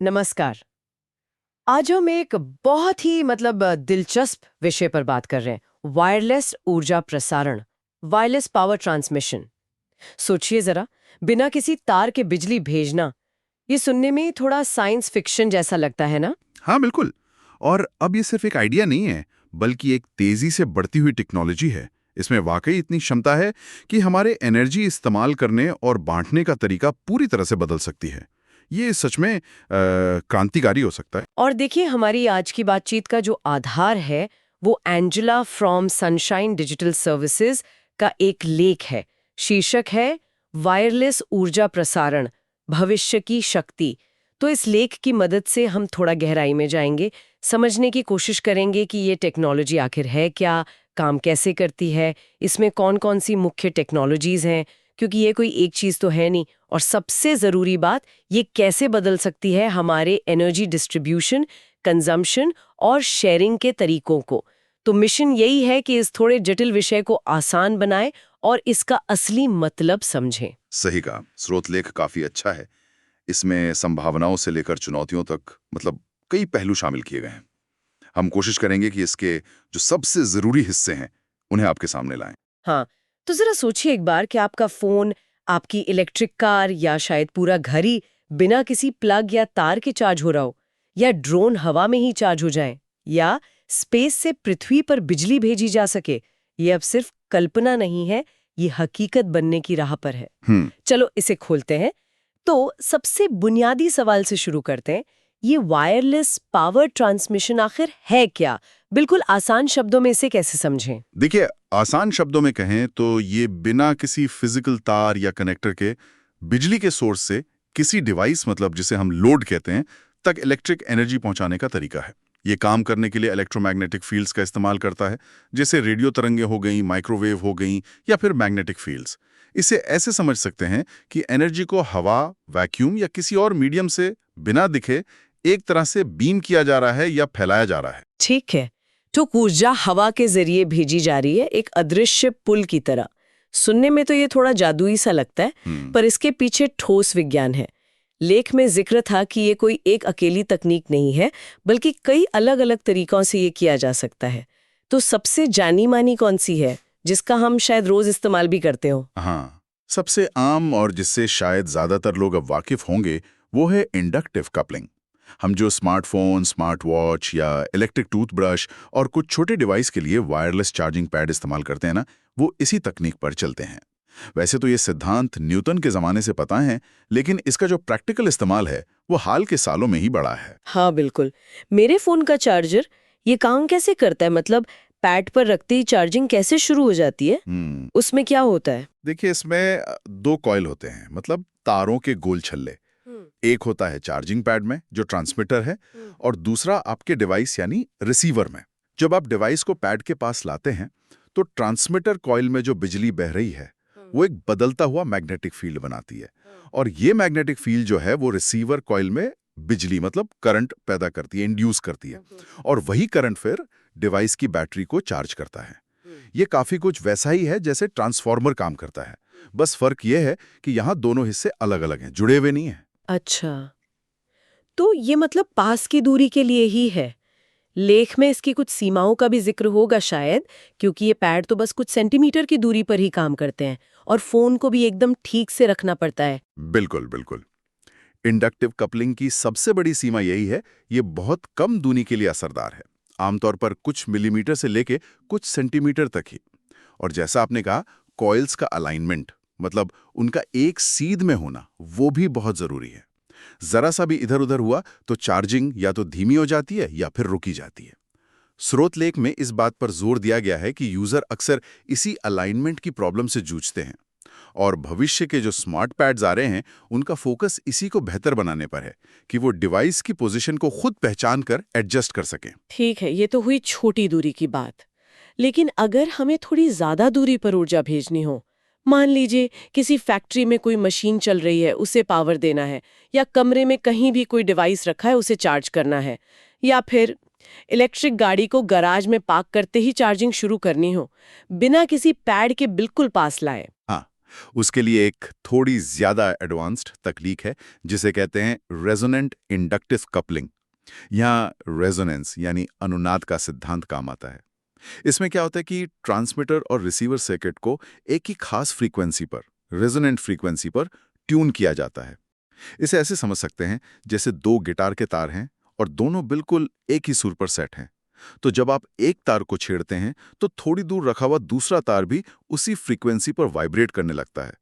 नमस्कार। आज हम एक बहुत ही दिलचस्प विषय पर बात कर रहे हैं, वायरलेस ऊर्जा प्रसारण, वायरलेस पावर ट्रांसमिशन। सोचिए जरा, बिना किसी तार के बिजली भेजना, ये सुनने में थोड़ा साइंस फिक्शन जैसा लगता है ना? हाँ बिल्कुल। और अब ये सिर्फ एक आइडिया नहीं है, बल्कि एक तेजी से बढ़ती हुई टेक्नोलॉजी है। इसमें वाकई इतनी क्षमता है कि हमारे एनर्जी इस्तेमाल करने और बांटने का तरीका पूरी तरह से बदल सकती है। ये सच में क्रांतिकारी हो सकता है। और देखिए, हमारी आज की बातचीत का जो आधार है, वो Angela from sunshine digital services का एक लेख है। शीर्षक है वायरलेस ऊर्जा प्रसारण, भविष्य की शक्ति। तो इस लेख की मदद से हम थोड़ा गहराई में जाएंगे, समझने की कोशिश करेंगे कि ये टेक्नोलॉजी आखिर है क्या, काम कैसे करती है, इसमें कौन कौन सी मुख्य टेक्नोलॉजीज हैं, क्योंकि ये कोई एक चीज़ तो है नहीं। और सबसे ज़रूरी बात, ये कैसे बदल सकती है हमारे एनर्जी डिस्ट्रीब्यूशन, कंजम्पशन और शेयरिंग के तरीकों को। तो मिशन यही है कि इस थोड़े जटिल विषय को आसान बनाए और इसका असली मतलब समझें। सही कहा। स्रोत लेख काफी अच्छा है। इसमें संभावनाओं से लेकर चुनौतियों तक कई पहलू शामिल किए गए हैं। हम कोशिश करेंगे कि इसके जो सबसे जरूरी हिस्से हैं उन्हें आपके सामने लाएं। हाँ, तो ज़रा सोचिए एक बार कि आपका फ़ोन, आपकी इलेक्ट्रिक कार या शायद पूरा घर ही बिना किसी प्लग या तार के चार्ज हो रहा हो, या ड्रोन हवा में ही चार्ज हो जाए, या स्पेस से पृथ्वी पर बिजली भेजी जा सके। ये अब सिर्फ कल्पना नहीं है, ये हकीकत बनने की राह पर है। हम्म। चलो इसे खोलते हैं। तो सबसे बुनियादी सवाल से शुरू करते हैं। ये वायरलेस पावर ट्रांसमिशन आखिर है क्या? बिल्कुल आसान शब्दों में इसे कैसे समझें? देखिए, आसान शब्दों में कहें तो ये बिना किसी फिजिकल तार या कनेक्टर के बिजली के सोर्स से किसी डिवाइस, जिसे हम लोड कहते हैं, तक इलेक्ट्रिक एनर्जी पहुंचाने का तरीका है। ये काम करने के लिए इलेक्ट्रोमैग्नेटिक फील्ड्स का इस्तेमाल करता है, जैसे रेडियो तरंगें हो गई, माइक्रोवेव हो गई या फिर मैग्नेटिक फील्ड्स। इसे ऐसे समझ सकते हैं कि एनर्जी को हवा, वैक्यूम या किसी और मीडियम से बिना दिखे एक तरह से बीम किया जा रहा है या फैलाया जा रहा है। ठीक है, तो ऊर्जा हवा के जरिए भेजी जा रही है, एक अदृश्य पुल की तरह। सुनने में तो ये थोड़ा जादुई सा लगता है, पर इसके पीछे ठोस विज्ञान है। लेख में जिक्र था कि ये कोई एक अकेली तकनीक नहीं है, बल्कि कई अलग अलग तरीकों से ये किया जा सकता है। तो सबसे जानी मानी कौन सी है, जिसका हम शायद रोज इस्तेमाल भी करते हो? हाँ, सबसे आम और जिससे शायद ज्यादातर लोग अब वाकिफ होंगे वो है इंडक्टिव कपलिंग। हम जो स्मार्टफोन, स्मार्ट वॉच या इलेक्ट्रिक टूथब्रश और कुछ छोटे डिवाइस के लिए वायरलेस चार्जिंग पैड इस्तेमाल करते हैं ना, वो इसी तकनीक पर चलते हैं। वैसे तो ये सिद्धांत न्यूटन के जमाने से पता है, लेकिन इसका जो प्रैक्टिकल इस्तेमाल है वो हाल के सालों में ही बढ़ा है। हाँ बिल्कुल। मेरे फोन का चार्जर ये काम कैसे करता है? पैड पर रखते ही चार्जिंग कैसे शुरू हो जाती है? उसमें क्या होता है? देखिए, इसमें दो कॉइल होते हैं, तारों के गोल छल्ले। एक होता है चार्जिंग पैड में जो ट्रांसमीटर है, और दूसरा आपके डिवाइस यानी रिसीवर में। जब आप डिवाइस को पैड के पास लाते हैं तो ट्रांसमीटर कॉइल में जो बिजली बह रही है वो एक बदलता हुआ मैग्नेटिक फील्ड बनाती है, और ये मैग्नेटिक फील्ड जो है वो रिसीवर कॉइल में बिजली करंट पैदा करती है, इंड्यूस करती है, और वही करंट फिर डिवाइस की बैटरी को चार्ज करता है। ये काफी कुछ वैसा ही है जैसे ट्रांसफार्मर काम करता है, बस फर्क ये है कि यहाँ दोनों हिस्से अलग अलग हैं, जुड़े हुए नहीं हैं। अच्छा, तो ये पास की दूरी के लिए ही है। लेख में इसकी कुछ सीमाओं का भी जिक्र होगा शायद, क्योंकि ये पैड तो बस कुछ सेंटीमीटर की दूरी पर ही काम करते हैं और फोन को भी एकदम ठीक से रखना पड़ता है। बिल्कुल बिल्कुल। इंडक्टिव कपलिंग की सबसे बड़ी सीमा यही है, ये बहुत कम दूरी के लिए असरदार है, आमतौर पर कुछ मिलीमीटर से लेके कुछ सेंटीमीटर तक ही। और जैसा आपने कहा, कॉइल्स का अलाइनमेंट, उनका एक सीध में होना, वो भी बहुत जरूरी है। जरा सा भी इधर उधर हुआ तो चार्जिंग या तो धीमी हो जाती है या फिर रुकी जाती है। स्रोत लेख में इस बात पर जोर दिया गया है कि यूजर अक्सर इसी अलाइनमेंट की प्रॉब्लम से जूझते हैं, और भविष्य के जो स्मार्ट पैड्स आ रहे हैं उनका फोकस इसी को बेहतर बनाने पर है कि वो डिवाइस की पोजीशन को खुद पहचान कर एडजस्ट कर सकें। ठीक है, ये तो हुई छोटी दूरी की बात। लेकिन अगर हमें थोड़ी ज्यादा दूरी पर ऊर्जा भेजनी हो, मान लीजिए किसी फैक्ट्री में कोई मशीन चल रही है, उसे पावर देना है, या कमरे में कहीं भी कोई डिवाइस रखा है, उसे चार्ज करना है, या फिर इलेक्ट्रिक गाड़ी को गैराज में पार्क करते ही चार्जिंग शुरू करनी हो, बिना किसी पैड के बिल्कुल पास लाए। हाँ, उसके लिए एक थोड़ी ज्यादा एडवांस्ड तकनीक है जिसे कहते हैं रेजोनेंट इंडक्टिव कपलिंग। यहाँ रेजोनेंस यानी अनुनाद का सिद्धांत काम आता है। इसमें क्या होता है कि ट्रांसमीटर और रिसीवर सर्किट को एक ही खास फ्रीक्वेंसी पर, रेजोनेंट फ्रीक्वेंसी पर ट्यून किया जाता है। इसे ऐसे समझ सकते हैं जैसे दो गिटार के तार हैं और दोनों बिल्कुल एक ही सुर पर सेट हैं। तो जब आप एक तार को छेड़ते हैं तो थोड़ी दूर रखा हुआ दूसरा तार भी उसी फ्रीक्वेंसी पर वाइब्रेट करने लगता है,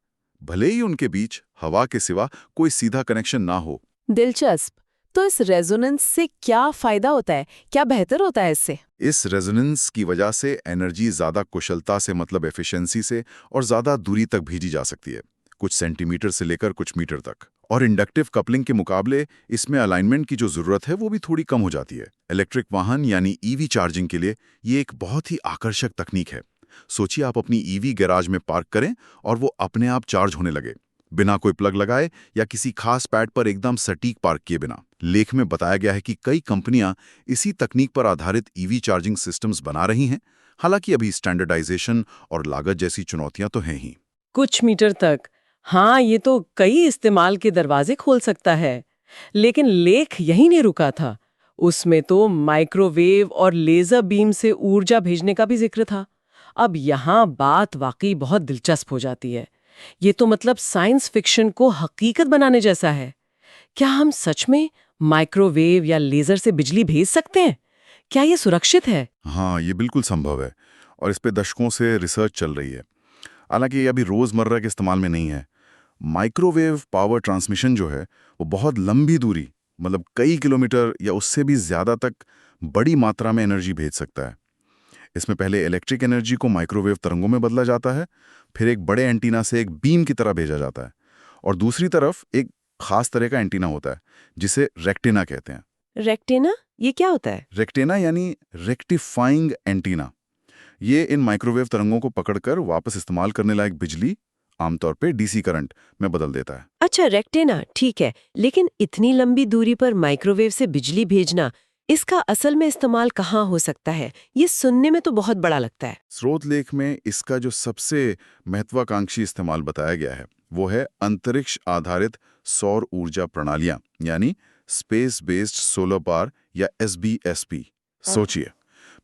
भले ही उनके बीच हवा के सिवा कोई सीधा कनेक्शन ना हो। दिलचस्प। तो इस रेजोनेंस से क्या फायदा होता है, क्या बेहतर होता है इससे? इस रेजोनेंस की वजह से एनर्जी ज्यादा कुशलता से, मतलब एफिशिएंसी से, और ज्यादा दूरी तक भेजी जा सकती है, कुछ सेंटीमीटर से लेकर कुछ मीटर तक। और इंडक्टिव कपलिंग के मुकाबले इसमें अलाइनमेंट की जो जरूरत है वो भी थोड़ी कम हो जाती है। इलेक्ट्रिक वाहन यानी ईवी चार्जिंग के लिए ये एक बहुत ही आकर्षक तकनीक है। सोचिए आप अपनी ईवी गैराज में पार्क करें और वो अपने आप चार्ज होने लगे, बिना कोई प्लग लगाए या किसी खास पैड पर एकदम सटीक पार्क किए बिना। लेख में बताया गया है कि कई कंपनियां इसी तकनीक पर आधारित ईवी चार्जिंग सिस्टम्स बना रही हैं। हालांकि अभी स्टैंडर्डाइजेशन और लागत जैसी चुनौतियां तो हैं ही। कुछ मीटर तक, हाँ, ये तो कई इस्तेमाल के दरवाजे खोल सकता है। लेकिन लेख यहीं नहीं रुका था। उसमें तो माइक्रोवेव और लेजर बीम से ऊर्जा भेजने का भी जिक्र था। अब यहाँ बात वाकई बहुत दिलचस्प हो जाती है। ये तो मतलब साइंस फिक्शन को हकीकत बनाने जैसा है। क्या हम सच में माइक्रोवेव या लेजर से बिजली भेज सकते हैं? क्या ये सुरक्षित है? हाँ, ये बिल्कुल संभव है और इस पे दशकों से रिसर्च चल रही है। हालांकि ये अभी रोजमर्रा के इस्तेमाल में नहीं है। माइक्रोवेव पावर ट्रांसमिशन जो है वो बहुत लंबी दूरी, मतलब कई किलोमीटर या उससे भी ज़्यादा तक बड़ी मात्रा में एनर्जी भेज सकता है। इसमें पहले इलेक्ट्रिक एनर्जी को माइक्रोवेव तरंगों में बदला जाता है, फिर एक बड़े एंटीना से एक बीम की तरह भेजा जाता है, और दूसरी तरफ एक खास तरह का एंटीना होता है जिसे रेक्टेना कहते हैं। रेक्टेना, ये क्या होता है? रेक्टेना यानी रेक्टिफाइंग एंटीना। ये इन माइक्रोवेव तरंगों को पकड़कर वापस इस्तेमाल करने लायक बिजली, आमतौर पे डीसी करंट, में बदल देता है। अच्छा, रेक्टेना, ठीक है। लेकिन इतनी लंबी दूरी पर माइक्रोवेव से बिजली भेजना, इसका असल में इस्तेमाल कहाँ हो सकता है? ये सुनने में तो बहुत बड़ा लगता है। स्रोत लेख में इसका जो सबसे महत्वाकांक्षी इस्तेमाल बताया गया है वो है अंतरिक्ष आधारित सौर ऊर्जा प्रणालियां, यानी स्पेस बेस्ड सोलर पावर या SBSP। सोचिए,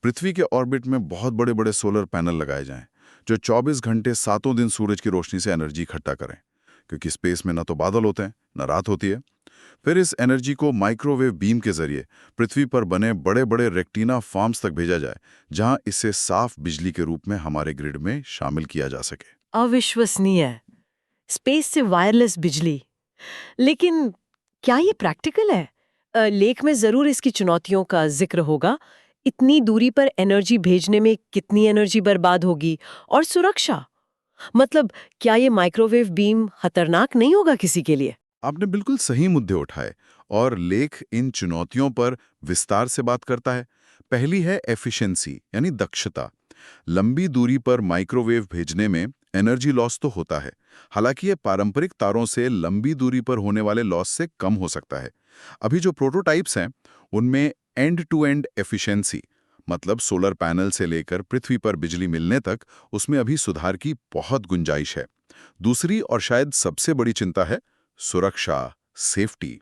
पृथ्वी के ऑर्बिट में बहुत बड़े बड़े सोलर पैनल लगाए जाएं जो 24 घंटे सातों दिन सूरज की रोशनी से एनर्जी इकट्ठा करें, क्योंकि स्पेस में न तो बादल होते हैं न रात होती है। फिर इस एनर्जी को माइक्रोवेव बीम के जरिए पृथ्वी पर बने बड़े बड़े रेक्टिना फार्म्स तक भेजा जाए, जहां इसे साफ बिजली के रूप में हमारे ग्रिड में शामिल किया जा सके। अविश्वसनीय। स्पेस से वायरलेस बिजली। लेकिन क्या ये प्रैक्टिकल है? लेख में जरूर इसकी चुनौतियों का जिक्र होगा। इतनी दूरी पर एनर्जी भेजने में कितनी एनर्जी बर्बाद होगी, और सुरक्षा, मतलब क्या ये माइक्रोवेव बीम खतरनाक नहीं होगा किसी के लिए? आपने बिल्कुल सही मुद्दे उठाए और लेख इन चुनौतियों पर विस्तार से बात करता है। पहली है एफिशिएंसी यानी दक्षता। लंबी दूरी पर माइक्रोवेव भेजने में एनर्जी लॉस तो होता है, हालांकि ये पारंपरिक तारों से लंबी दूरी पर होने वाले लॉस से कम हो सकता है। अभी जो प्रोटोटाइप्स हैं उनमें एंड टू एंड एफिशिएंसी, मतलब सोलर पैनल से लेकर पृथ्वी पर बिजली मिलने तक, उसमें अभी सुधार की बहुत गुंजाइश है। दूसरी और शायद सबसे बड़ी चिंता है सुरक्षा, सेफ्टी।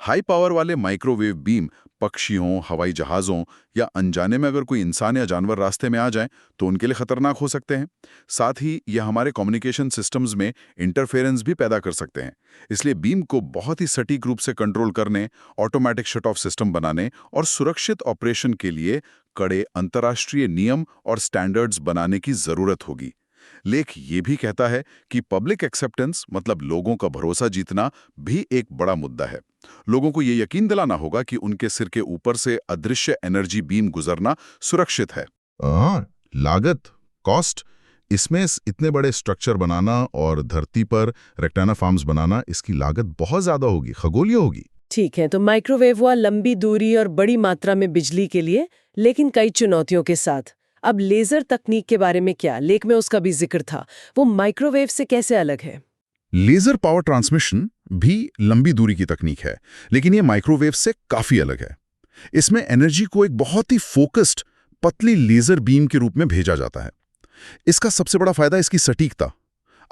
हाई पावर वाले माइक्रोवेव बीम पक्षियों, हवाई जहाज़ों या अनजाने में अगर कोई इंसान या जानवर रास्ते में आ जाए तो उनके लिए खतरनाक हो सकते हैं। साथ ही यह हमारे कम्युनिकेशन सिस्टम्स में इंटरफेरेंस भी पैदा कर सकते हैं। इसलिए बीम को बहुत ही सटीक रूप से कंट्रोल करने, ऑटोमेटिक शट ऑफ सिस्टम बनाने और सुरक्षित ऑपरेशन के लिए कड़े अंतर्राष्ट्रीय नियम और स्टैंडर्ड्स बनाने की जरूरत होगी। लेख ये भी कहता है कि पब्लिक एक्सेप्टेंस, मतलब लोगों का भरोसा जीतना, भी एक बड़ा मुद्दा है। लोगों को ये यकीन दिलाना होगा कि उनके सिर के ऊपर से अदृश्य एनर्जी बीम गुजरना सुरक्षित है। लागत, कॉस्ट, इसमें इतने बड़े स्ट्रक्चर बनाना और धरती पर रेक्टेना फार्म्स बनाना, इसकी लागत बहुत ज्यादा होगी, खगोलीय होगी। ठीक है, तो माइक्रोवेव हुआ लंबी दूरी और बड़ी मात्रा में बिजली के लिए, लेकिन कई चुनौतियों के साथ। अब लेजर तकनीक के बारे में क्या? लेख में उसका भी जिक्र था। वो माइक्रोवेव से कैसे अलग है? लेजर पावर ट्रांसमिशन भी लंबी दूरी की तकनीक है, लेकिन ये माइक्रोवेव से काफी अलग है। इसमें एनर्जी को एक बहुत ही फोकस्ड पतली लेजर बीम के रूप में भेजा जाता है। इसका सबसे बड़ा फायदा इसकी सटीकता।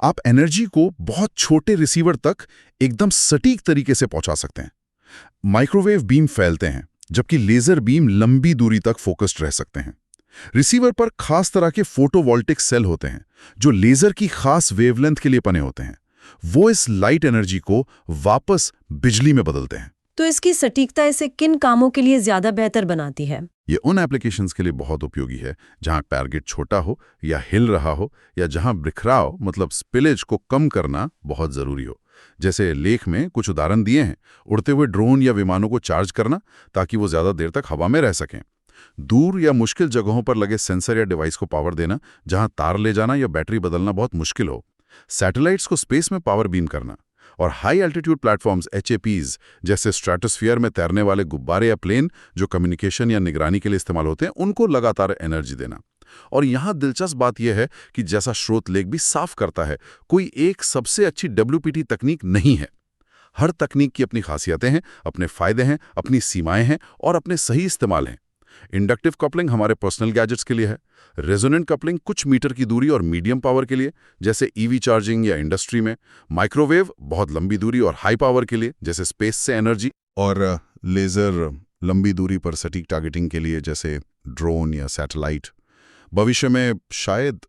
आप एनर्जी को बहुत छोटे रिसीवर तक एकदम सटीक तरीके से पहुंचा सकते हैं। माइक्रोवेव बीम फैलते हैं, जबकि लेजर बीम लंबी दूरी तक फोकस्ड रह सकते हैं। रिसीवर पर खास तरह के फोटोवोल्टिक सेल होते हैं, जो लेजर की खास वेवलेंथ के लिए बने होते हैं। वो इस लाइट एनर्जी को वापस बिजली में बदलते हैं। तो इसकी सटीकता इसे किन कामों के लिए ज्यादा बेहतर बनाती है? ये उन एप्लीकेशंस के लिए बहुत उपयोगी है जहां टारगेट छोटा हो या हिल रहा हो, या जहां बिखराव मतलब स्पिलेज को कम करना बहुत जरूरी हो। जैसे लेख में कुछ उदाहरण दिए हैं, उड़ते हुए ड्रोन या विमानों को चार्ज करना ताकि वो ज्यादा देर तक हवा में रह सकें, दूर या मुश्किल जगहों पर लगे सेंसर या डिवाइस को पावर देना जहां तार ले जाना या बैटरी बदलना बहुत मुश्किल हो, सैटेलाइट्स को स्पेस में पावर बीम करना, और हाई एल्टीट्यूड प्लेटफॉर्म्स HAPs जैसे स्ट्रेटोस्फीयर में तैरने वाले गुब्बारे या प्लेन जो कम्युनिकेशन या निगरानी के लिए इस्तेमाल होते हैं, उनको लगातार एनर्जी देना। और यहाँ दिलचस्प बात यह है कि जैसा स्रोत लेख भी साफ करता है, कोई एक सबसे अच्छी WPT तकनीक नहीं है। हर तकनीक की अपनी खासियतें हैं, अपने फायदे हैं, अपनी सीमाएं हैं और अपने सही इस्तेमाल हैं। इंडक्टिव कपलिंग हमारे पर्सनल गैजेट्स के लिए है, रेजोनेंट कपलिंग कुछ मीटर की दूरी और मीडियम पावर के लिए जैसे EV चार्जिंग या इंडस्ट्री में, माइक्रोवेव बहुत लंबी दूरी और हाई पावर के लिए जैसे स्पेस से एनर्जी, और लेजर लंबी दूरी पर सटीक टारगेटिंग के लिए जैसे ड्रोन या सैटेलाइट। भविष्य में शायद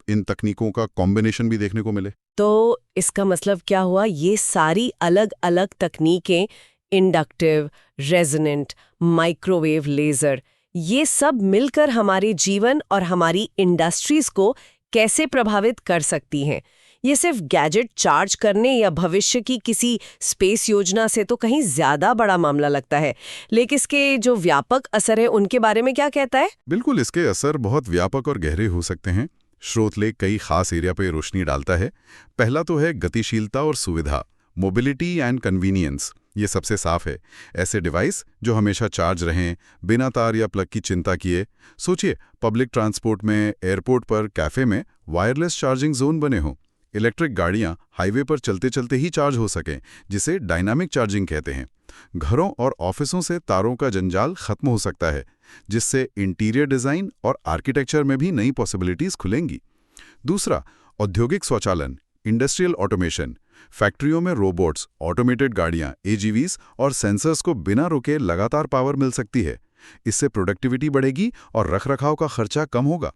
इन तकनीकों का कॉम्बिनेशन भी देखने को मिले। तो इसका मतलब क्या हुआ? ये सारी अलग अलग तकनीकें, इंडक्टिव, रेजोनेंट, माइक्रोवेव, लेजर, ये सब मिलकर हमारे जीवन और हमारी इंडस्ट्रीज को कैसे प्रभावित कर सकती हैं? ये सिर्फ गैजेट चार्ज करने या भविष्य की किसी स्पेस योजना से तो कहीं ज्यादा बड़ा मामला लगता है, लेकिन इसके जो व्यापक असर है उनके बारे में क्या कहता है? बिल्कुल, इसके असर बहुत व्यापक और गहरे हो सकते हैं। स्रोत लेख कई खास एरिया पर रोशनी डालता है। पहला तो है गतिशीलता और सुविधा, मोबिलिटी एंड कन्वीनियंस। ये सबसे साफ है। ऐसे डिवाइस जो हमेशा चार्ज रहें, बिना तार या प्लग की चिंता किए। सोचिए, पब्लिक ट्रांसपोर्ट में, एयरपोर्ट पर, कैफे में वायरलेस चार्जिंग जोन बने हों। इलेक्ट्रिक गाड़ियां हाईवे पर चलते चलते ही चार्ज हो सकें, जिसे डायनामिक चार्जिंग कहते हैं। घरों और ऑफिसों से तारों का जंजाल खत्म हो सकता है, जिससे इंटीरियर डिजाइन और आर्किटेक्चर में भी नई पॉसिबिलिटीज खुलेंगी। दूसरा, औद्योगिक स्वचालन, इंडस्ट्रियल ऑटोमेशन। फैक्ट्रियों में रोबोट्स, ऑटोमेटेड गाड़ियां, AGVs और सेंसर्स को बिना रुके लगातार पावर मिल सकती है। इससे प्रोडक्टिविटी बढ़ेगी और रखरखाव का खर्चा कम होगा।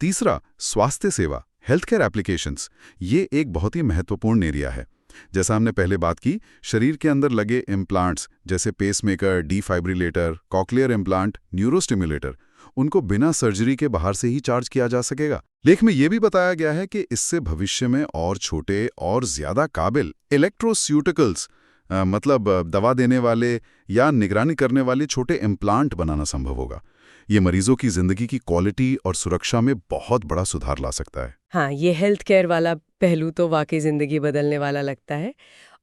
तीसरा, स्वास्थ्य सेवा, हेल्थ केयर एप्लीकेशंस। ये एक बहुत ही महत्वपूर्ण एरिया है। जैसा हमने पहले बात की, शरीर के अंदर लगे इम्प्लांट्स जैसे पेसमेकर, डिफाइब्रिलेटर, कॉक्लियर इम्प्लांट, न्यूरोस्टिमुलेटर, उनको बिना सर्जरी के बाहर से ही चार्ज किया जा सकेगा। लेख में यह भी बताया गया है कि इससे भविष्य में और छोटे और ज्यादा काबिल इलेक्ट्रोस्यूटिकल्स, मतलब दवा देने वाले या निगरानी करने वाले छोटे इम्प्लांट बनाना संभव होगा। ये मरीजों की जिंदगी की क्वालिटी और सुरक्षा में बहुत बड़ा सुधार ला सकता है। हाँ, ये हेल्थ केयर वाला पहलू तो वाकई जिंदगी बदलने वाला लगता है।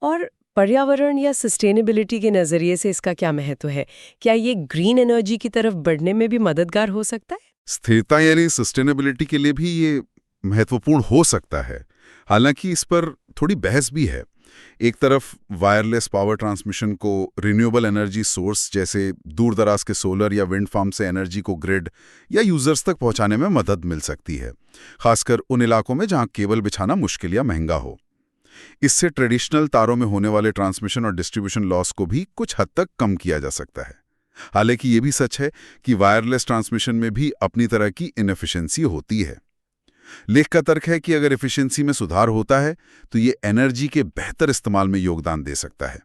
और पर्यावरण या सस्टेनेबिलिटी के नजरिए से इसका क्या महत्व है? क्या ये ग्रीन एनर्जी की तरफ बढ़ने में भी मददगार हो सकता है? स्थिरता यानी सस्टेनेबिलिटी के लिए भी ये महत्वपूर्ण हो सकता है। हालांकि इस पर थोड़ी बहस भी है। एक तरफ वायरलेस पावर ट्रांसमिशन को रिन्यूएबल एनर्जी सोर्स जैसे दूरदराज के सोलर या विंड फार्म से एनर्जी को ग्रिड या यूजर्स तक पहुंचाने में मदद मिल सकती है, खासकर उन इलाकों में जहां केबल बिछाना मुश्किल या महंगा हो। इससे ट्रेडिशनल तारों में होने वाले ट्रांसमिशन और डिस्ट्रीब्यूशन लॉस को भी कुछ हद तक कम किया जा सकता है। हालांकि ये भी सच है कि वायरलेस ट्रांसमिशन में भी अपनी तरह की इनएफिशिएंसी होती है। लेख का तर्क है कि अगर एफिशिएंसी में सुधार होता है तो ये एनर्जी के बेहतर इस्तेमाल में योगदान दे सकता है।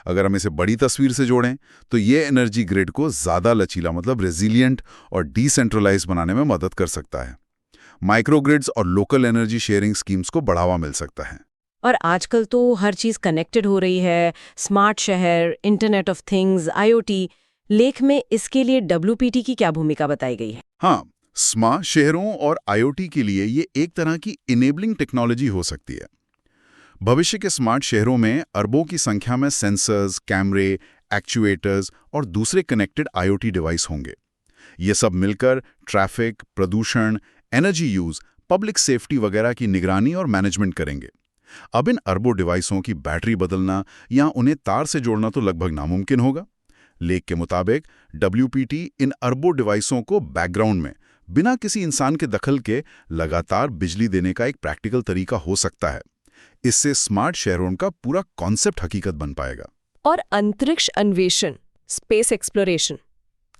अगर हम इसे बड़ी तस्वीर से जोड़ें तो ये एनर्जी ग्रिड को ज्यादा लचीला, मतलब रेजिलिएंट और डिसेंट्रलाइज बनाने में मदद कर सकता है। माइक्रोग्रिड्स और लोकल एनर्जी शेयरिंग स्कीम्स को बढ़ावा मिल सकता है। और आजकल तो हर चीज कनेक्टेड हो रही है, स्मार्ट शहर, इंटरनेट ऑफ थिंग्स, IoT। लेख में इसके लिए WPT की क्या भूमिका बताई गई है? हाँ, स्मार्ट शहरों और IoT के लिए ये एक तरह की इनेबलिंग टेक्नोलॉजी हो सकती है। भविष्य के स्मार्ट शहरों में अरबों की संख्या में सेंसर्स, कैमरे, एक्चुएटर्स और दूसरे कनेक्टेड IoT डिवाइस होंगे। ये सब मिलकर ट्रैफिक, प्रदूषण, एनर्जी यूज, पब्लिक सेफ्टी वगैरह की निगरानी और मैनेजमेंट करेंगे। अब इन अरबों डिवाइसों की बैटरी बदलना या उन्हें तार से जोड़ना तो लगभग नामुमकिन होगा। लेख के मुताबिक WPT इन अरबों डिवाइसों को बैकग्राउंड में बिना किसी इंसान के दखल के लगातार बिजली देने का एक प्रैक्टिकल तरीका हो सकता है। इससे स्मार्ट शहरों का पूरा कॉन्सेप्ट हकीकत बन पाएगा। और अंतरिक्ष अन्वेषण, स्पेस एक्सप्लोरेशन।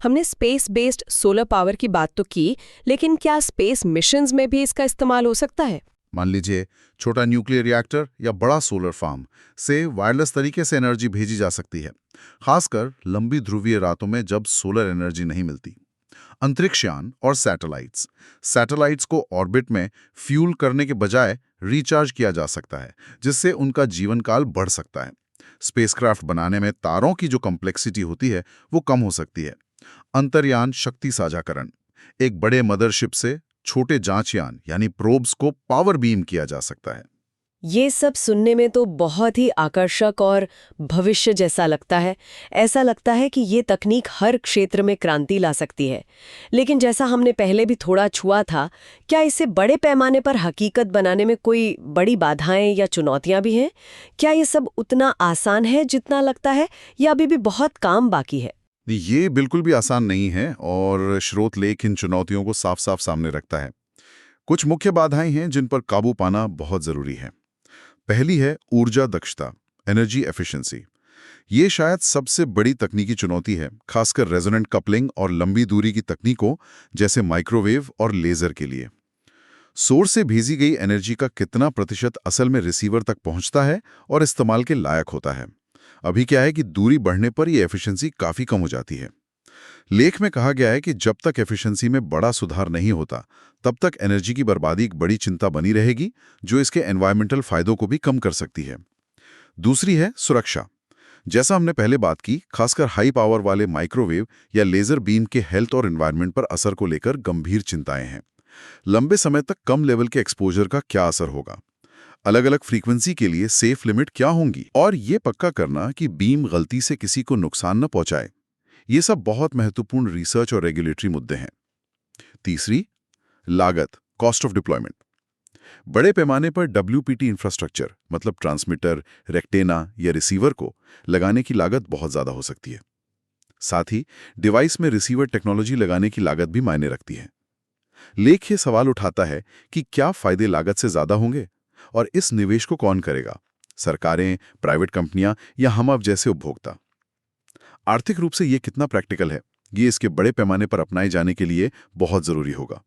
हमने स्पेस बेस्ड सोलर पावर की बात तो की, लेकिन क्या स्पेस मिशंस में भी इसका इस्तेमाल हो सकता है? मान लीजिए छोटा न्यूक्लियर रिएक्टर या बड़ा सोलर फार्म से वायरलेस तरीके से एनर्जी भेजी जा सकती है, खासकर लंबी ध्रुवीय रातों में जब सोलर एनर्जी नहीं मिलती। अंतरिक्षयान और सैटेलाइट्स को ऑर्बिट में फ्यूल करने के बजाय रिचार्ज किया जा सकता है, जिससे उनका जीवन काल बढ़ सकता है। स्पेसक्राफ्ट बनाने में तारों की जो कॉम्प्लेक्सिटी होती है वो कम हो सकती है। अंतर्यान शक्ति साझाकरण, एक बड़े मदरशिप से छोटे जांचयान यानी प्रोब्स को पावर बीम किया जा सकता है। ये सब सुनने में तो बहुत ही आकर्षक और भविष्य जैसा लगता है। ऐसा लगता है कि ये तकनीक हर क्षेत्र में क्रांति ला सकती है। लेकिन जैसा हमने पहले भी थोड़ा छुआ था, क्या इसे बड़े पैमाने पर हकीकत बनाने में कोई बड़ी बाधाएं या चुनौतियां भी हैं? क्या ये सब उतना आसान है जितना लगता है, या अभी भी बहुत काम बाकी है? ये बिल्कुल भी आसान नहीं है और स्रोत लेख इन चुनौतियों को साफ साफ सामने रखता है। कुछ मुख्य बाधाएं हैं जिन पर काबू पाना बहुत जरूरी है। पहली है ऊर्जा दक्षता, एनर्जी एफिशिएंसी। ये शायद सबसे बड़ी तकनीकी चुनौती है, खासकर रेजोनेंट कपलिंग और लंबी दूरी की तकनीकों जैसे माइक्रोवेव और लेजर के लिए। सोर्स से भेजी गई एनर्जी का कितना प्रतिशत असल में रिसीवर तक पहुंचता है और इस्तेमाल के लायक होता है? अभी क्या है कि दूरी बढ़ने पर यह एफिशिएंसी काफी कम हो जाती है। लेख में कहा गया है कि जब तक एफिशिएंसी में बड़ा सुधार नहीं होता, तब तक एनर्जी की बर्बादी एक बड़ी चिंता बनी रहेगी, जो इसके एनवायरमेंटल फायदों को भी कम कर सकती है। दूसरी है सुरक्षा। जैसा हमने पहले बात की, खासकर हाई पावर वाले माइक्रोवेव या लेजर बीम के हेल्थ और एनवायरमेंट पर असर को लेकर गंभीर चिंताएं हैं। लंबे समय तक कम लेवल के एक्सपोजर का क्या असर होगा? अलग अलग फ्रीक्वेंसी के लिए सेफ लिमिट क्या होंगी? और ये पक्का करना कि बीम गलती से किसी को नुकसान न पहुंचाए, ये सब बहुत महत्वपूर्ण रिसर्च और रेगुलेटरी मुद्दे हैं। तीसरी, लागत, कॉस्ट ऑफ डिप्लॉयमेंट। बड़े पैमाने पर WPT इंफ्रास्ट्रक्चर मतलब ट्रांसमीटर, रेक्टेना या रिसीवर को लगाने की लागत बहुत ज्यादा हो सकती है। साथ ही डिवाइस में रिसीवर टेक्नोलॉजी लगाने की लागत भी मायने रखती है। लेख ये सवाल उठाता है कि क्या फायदे लागत से ज्यादा होंगे और इस निवेश को कौन करेगा? सरकारें, प्राइवेट कंपनियां या हम अब जैसे उपभोक्ता? आर्थिक रूप से ये कितना प्रैक्टिकल है, ये इसके बड़े पैमाने पर अपनाए जाने के लिए बहुत जरूरी होगा।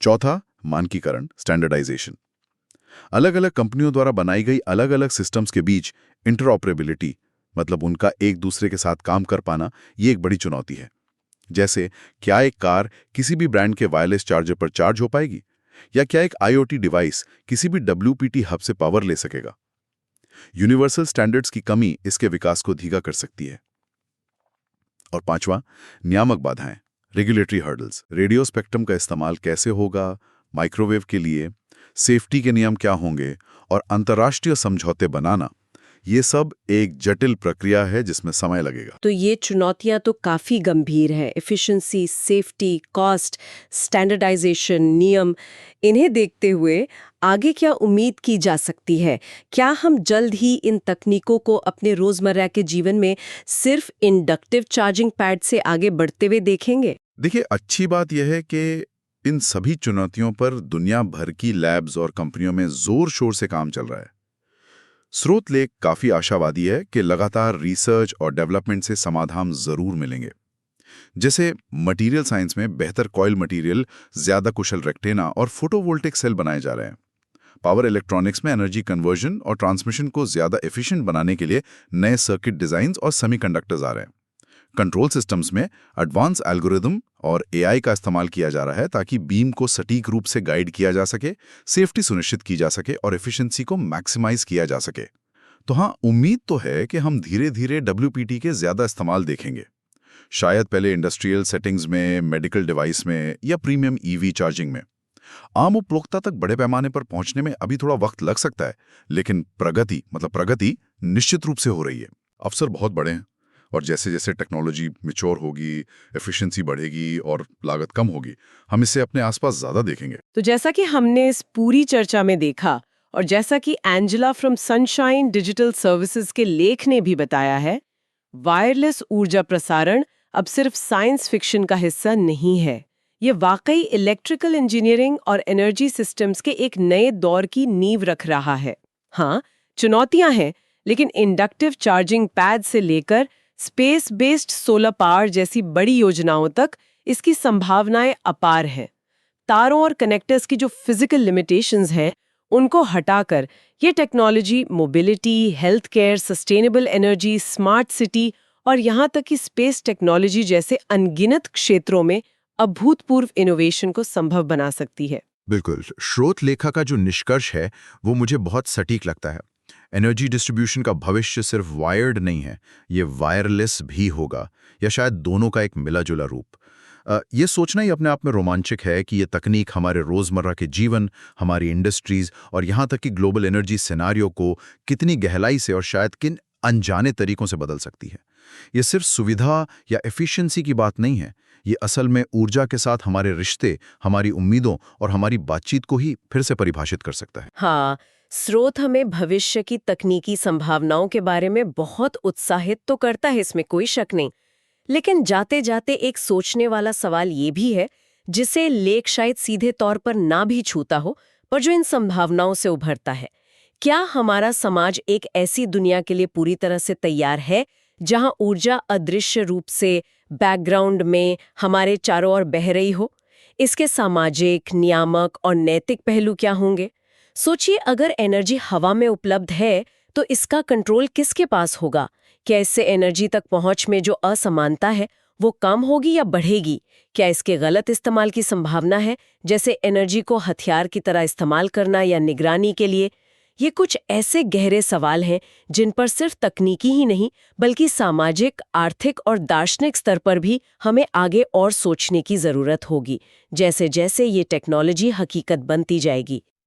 चौथा, मानकीकरण, स्टैंडर्डाइजेशन। अलग अलग कंपनियों द्वारा बनाई गई अलग अलग सिस्टम्स के बीच इंटरऑपरेबिलिटी मतलब उनका एक दूसरे के साथ काम कर पाना, ये एक बड़ी चुनौती है। जैसे क्या एक कार किसी भी ब्रांड के वायरलेस चार्जर पर चार्ज हो पाएगी, या क्या एक IoT डिवाइस किसी भी WPT हब से पावर ले सकेगा? यूनिवर्सल स्टैंडर्ड्स की कमी इसके विकास को धीमा कर सकती है। और पांचवा, नियामक बाधाएं, रेगुलेटरी हर्डल्स। रेडियो स्पेक्ट्रम का इस्तेमाल कैसे होगा, माइक्रोवेव के लिए सेफ्टी के नियम क्या होंगे और अंतर्राष्ट्रीय समझौते बनाना, ये सब एक जटिल प्रक्रिया है जिसमें समय लगेगा। तो ये चुनौतियां तो काफी गंभीर हैं। एफिशिएंसी, सेफ्टी, कॉस्ट, स्टैंडर्डाइजेशन, नियम, इन्हें देखते हुए आगे क्या उम्मीद की जा सकती है? क्या हम जल्द ही इन तकनीकों को अपने रोजमर्रा के जीवन में सिर्फ इंडक्टिव चार्जिंग पैड से आगे बढ़ते हुए देखेंगे? देखिए, अच्छी बात यह है कि इन सभी चुनौतियों पर दुनिया भर की लैब्स और कंपनियों में जोर शोर से काम चल रहा है। स्रोत लेख काफी आशावादी है कि लगातार रिसर्च और डेवलपमेंट से समाधान जरूर मिलेंगे। जैसे मटेरियल साइंस में बेहतर कॉइल मटेरियल, ज्यादा कुशल रेक्टेना और फोटोवोल्टिक सेल बनाए जा रहे हैं। पावर इलेक्ट्रॉनिक्स में एनर्जी कन्वर्जन और ट्रांसमिशन को ज्यादा एफिशिएंट बनाने के लिए नए सर्किट डिजाइन्स और सेमीकंडक्टर्स आ रहे हैं। कंट्रोल सिस्टम्स में एडवांस एल्गोरिदम और AI का इस्तेमाल किया जा रहा है ताकि बीम को सटीक रूप से गाइड किया जा सके, सेफ्टी सुनिश्चित की जा सके और एफिशिएंसी को मैक्सिमाइज किया जा सके। तो हाँ, उम्मीद तो है कि हम धीरे धीरे WPT के ज्यादा इस्तेमाल देखेंगे। शायद पहले इंडस्ट्रियल सेटिंग्स में, मेडिकल डिवाइस में या प्रीमियम EV चार्जिंग में। आम उपभोक्ता तक बड़े पैमाने पर पहुंचने में अभी थोड़ा वक्त लग सकता है, लेकिन प्रगति निश्चित रूप से हो रही है। अवसर बहुत बड़े हैं और जैसे जैसे टेक्नोलॉजी मैच्योर होगी, एफिशिएंसी बढ़ेगी और लागत कम होगी, हम इसे अपने आसपास ज्यादा देखेंगे। तो जैसा कि हमने इस पूरी चर्चा में देखा और जैसा कि Angela from sunshine digital services के लेख ने भी बताया है, वायरलेस ऊर्जा प्रसारण अब सिर्फ साइंस फिक्शन का हिस्सा नहीं है। ये वाकई इलेक्ट्रिकल इंजीनियरिंग और एनर्जी सिस्टम्स के एक नए दौर की नींव रख रहा है। हाँ, चुनौतियां हैं, लेकिन इंडक्टिव चार्जिंग पैड से लेकर स्पेस बेस्ड सोलर पावर जैसी बड़ी योजनाओं तक इसकी संभावनाएं अपार हैं। तारों और कनेक्टर्स की जो फिजिकल लिमिटेशंस हैं, उनको हटाकर ये technology mobility, health care, sustainable energy, smart city और यहाँ तक कि स्पेस टेक्नोलॉजी जैसे अनगिनत क्षेत्रों में अभूतपूर्व इनोवेशन को संभव बना सकती है। बिल्कुल, स्रोत लेखा का जो निष्कर्ष है वो मुझे बहुत सटीक लगता है। एनर्जी डिस्ट्रीब्यूशन का भविष्य सिर्फ वायर्ड नहीं है, ये वायरलेस भी होगा, या शायद दोनों का एक मिला-जुला रूप। ये सोचना ही अपने आप में रोमांचक है कि ये तकनीक हमारे रोजमर्रा के जीवन, हमारी इंडस्ट्रीज और यहाँ तक कि ग्लोबल एनर्जी सिनारियो को कितनी गहराई से और शायद किन अनजाने तरीकों से बदल सकती है। ये सिर्फ सुविधा या एफिशिएंसी की बात नहीं है, ये असल में ऊर्जा के साथ हमारे रिश्ते, हमारी उम्मीदों और हमारी बातचीत को ही फिर से परिभाषित कर सकता है। हाँ, स्रोत हमें भविष्य की तकनीकी संभावनाओं के बारे में बहुत उत्साहित तो करता है, इसमें कोई शक नहीं। लेकिन जाते जाते एक सोचने वाला सवाल ये भी है, जिसे लेख शायद सीधे तौर पर ना भी छूता हो, पर जो इन संभावनाओं से उभरता है। क्या हमारा समाज एक ऐसी दुनिया के लिए पूरी तरह से तैयार है जहां ऊर्जा अदृश्य रूप से बैकग्राउंड में हमारे चारों ओर बह रही हो? इसके सामाजिक, नियामक और नैतिक पहलू क्या होंगे? सोचिए, अगर एनर्जी हवा में उपलब्ध है तो इसका कंट्रोल किसके पास होगा? क्या इससे एनर्जी तक पहुंच में जो असमानता है वो कम होगी या बढ़ेगी? क्या इसके गलत इस्तेमाल की संभावना है, जैसे एनर्जी को हथियार की तरह इस्तेमाल करना या निगरानी के लिए? ये कुछ ऐसे गहरे सवाल हैं जिन पर सिर्फ तकनीकी ही नहीं बल्कि सामाजिक, आर्थिक और दार्शनिक स्तर पर भी हमें आगे और सोचने की जरूरत होगी, जैसे जैसे ये टेक्नोलॉजी हकीकत बनती जाएगी।